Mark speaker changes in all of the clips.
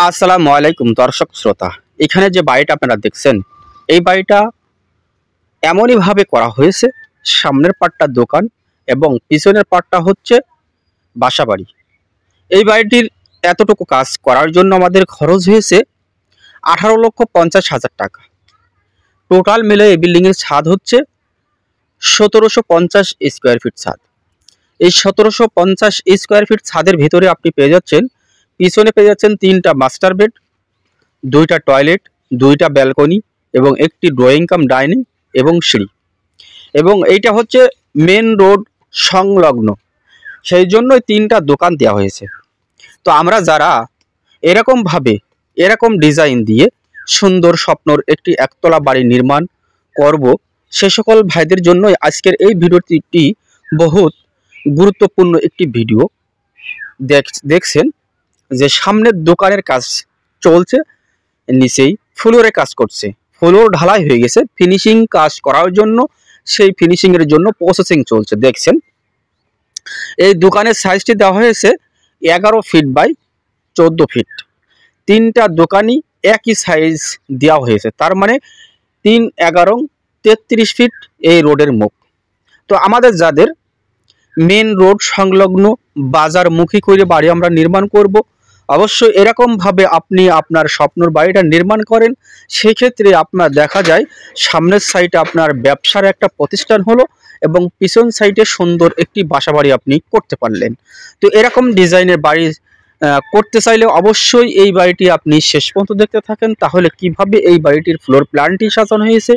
Speaker 1: আসসালামু আলাইকুম দর্শক শ্রোতা। এখানে যে বাড়িটা আপনারা দেখছেন, এই বাড়িটা এমনই ভাবে করা হয়েছে, সামনের পাটটা দোকান এবং পিছনের পাটটা হচ্ছে বাসাবাড়ি। এই বাড়িটির এতটুকু কাজ করার জন্য আমাদের খরচ হয়েছে 18,50,000 টাকা। টোটাল মিলে এই বিল্ডিংয়ের ছাদ হচ্ছে 1750 স্কোয়ার ফিট ছাদ। এই 1750 স্কোয়ার ফিট ছাদের ভিতরে আপনি পেয়ে যাচ্ছেন, পিছনে পেয়ে যাচ্ছেন 3টা মাস্টার বেড, 2টা টয়লেট, 2টা ব্যালকনি এবং একটি ড্রয়িং কাম ডাইনিং এবং সিঁড়ি। এবং এইটা হচ্ছে মেন রোড সংলগ্ন, সেই জন্যই 3টা দোকান দেওয়া হয়েছে। তো আমরা যারা এরকমভাবে এরকম ডিজাইন দিয়ে সুন্দর স্বপ্নর একটি একতলা বাড়ি নির্মাণ করব, সে সকল ভাইদের জন্যই আজকের এই ভিডিওটি বহুত গুরুত্বপূর্ণ একটি ভিডিও। দেখছেন যে সামনের দোকানের কাজ চলছে, নিচেই ফ্লোরে কাজ করছে, ফ্লোর ঢালাই হয়ে গেছে, ফিনিশিং কাজ করার জন্য সেই ফিনিশিং এর জন্য প্রসেসিং চলছে। দেখছেন এই দোকানের সাইজটি দেওয়া হয়েছে 11 ফিট বাই 14 ফিট। 3টা দোকানই একই সাইজ দেওয়া হয়েছে, তার মানে 3, 11, 33 ফিট এই রোডের মুখ। তো আমাদের যাদের মেন রোড সংলগ্ন বাজারমুখী করে বাড়ি আমরা নির্মাণ করব, অবশ্যই এরকমভাবে আপনি আপনার স্বপ্নের বাড়িটা নির্মাণ করেন। সেই ক্ষেত্রে আপনার দেখা যায় সামনের সাইডে আপনার ব্যবসার একটা প্রতিষ্ঠান হলো এবং পিছন সাইডে সুন্দর একটি বাসাবাড়ি আপনি করতে পারলেন। তো এরকম ডিজাইনের বাড়ি করতে চাইলে অবশ্যই এই বাড়িটি আপনি শেষ পর্যন্ত দেখতে থাকেন, তাহলে কিভাবে এই বাড়িটির ফ্লোর প্ল্যানটি সাজানো হয়েছে,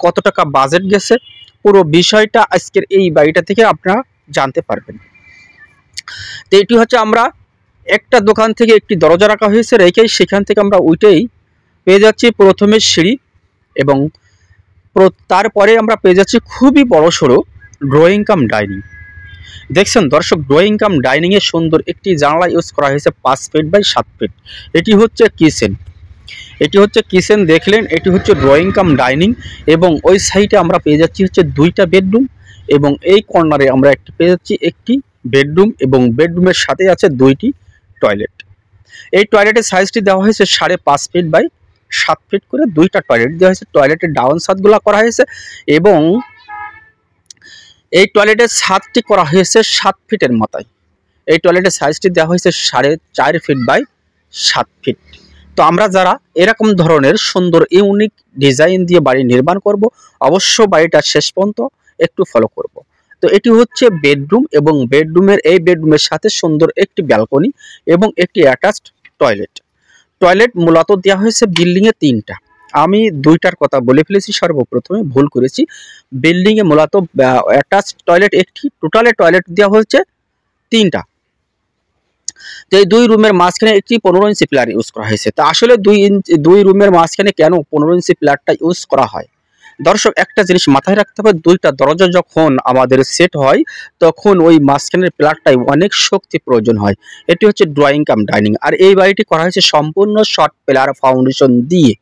Speaker 1: কত টাকা বাজেট গেছে, পুরো বিষয়টা আজকের এই বাড়িটা থেকে আপনারা জানতে পারবেন। তো এটি হচ্ছে আমরা একটা দোকান থেকে একটি দরজা রাখা হয়েছে, রেখেই সেখান থেকে আমরা উঠেই পেয়ে যাচ্ছি প্রথমে সিঁড়ি এবং তারপরে আমরা পেয়ে যাচ্ছি খুবই বড় সড়ো ড্রয়িং কাম ডাইনিং। দেখছেন দর্শক, ড্রয়িং কাম ডাইনিংয়ে সুন্দর একটি জানলা ইউজ করা হয়েছে 5 ফিট বাই 7 ফিট। এটি হচ্ছে কিচেন, দেখলেন এটি হচ্ছে ড্রয়িং কাম ডাইনিং এবং ওই সাইডে আমরা পেয়ে যাচ্ছি হচ্ছে 2টা বেডরুম এবং এই কর্নারে আমরা পেয়ে যাচ্ছি একটি বেডরুম এবং বেডরুমের সাথে আছে 2টি টয়লেট। এই টয়লেটের সাইজটি দেওয়া হয়েছে 5.5 ফিট বাই 7 ফিট করে। 2টা টয়লেট দেওয়া হয়েছে, টয়লেটের ডাউন ছাদগুলো করা হয়েছে এবং এই টয়লেটের ছাদটি করা হয়েছে 7 ফিটের মাথায়। এই টয়লেটের সাইজটি দেওয়া হয়েছে 4.5 ফিট বাই 7 ফিট। তো আমরা যারা এরকম ধরনের সুন্দর ইউনিক ডিজাইন দিয়ে বাড়ি নির্মাণ করব, অবশ্য বাড়িটা শেষ পর্যন্ত একটু ফলো করব। তো এটি হচ্ছে বেডরুম এবং বেডরুমের সাথে সুন্দর একটি ব্যালকনি এবং একটি অ্যাটাচড টয়লেট মূলত দেওয়া হয়েছে বিল্ডিংয়ে 3টা। আমি 2টার কথা বলে ফেলেছি, সর্বপ্রথমে ভুল করেছি। বিল্ডিংয়ে মূলত অ্যাটাচড টয়লেট একটি, টোটালে টয়লেট দেওয়া হয়েছে 3টা। তো এই 2 রুমের মাঝখানে একটি 15 ইঞ্চি পিলার ইউজ করা হয়েছে। তা আসলে 2 রুমের মাঝখানে কেন 15 ইঞ্চি পিলারটা ইউজ করা হয়? দর্শক, একটা জিনিস মাথায় রাখতে হবে, 2টা দরজা যখন আমাদের সেট হয় তখন ওই মাঝখানের পিলারটাই অনেক শক্তি প্রয়োজন হয়। এটি হচ্ছে ড্রয়িং কাম ডাইনিং। আর এই বাড়িটি করা হয়েছে সম্পূর্ণ শর্ট পিলার ফাউন্ডেশন দিয়ে।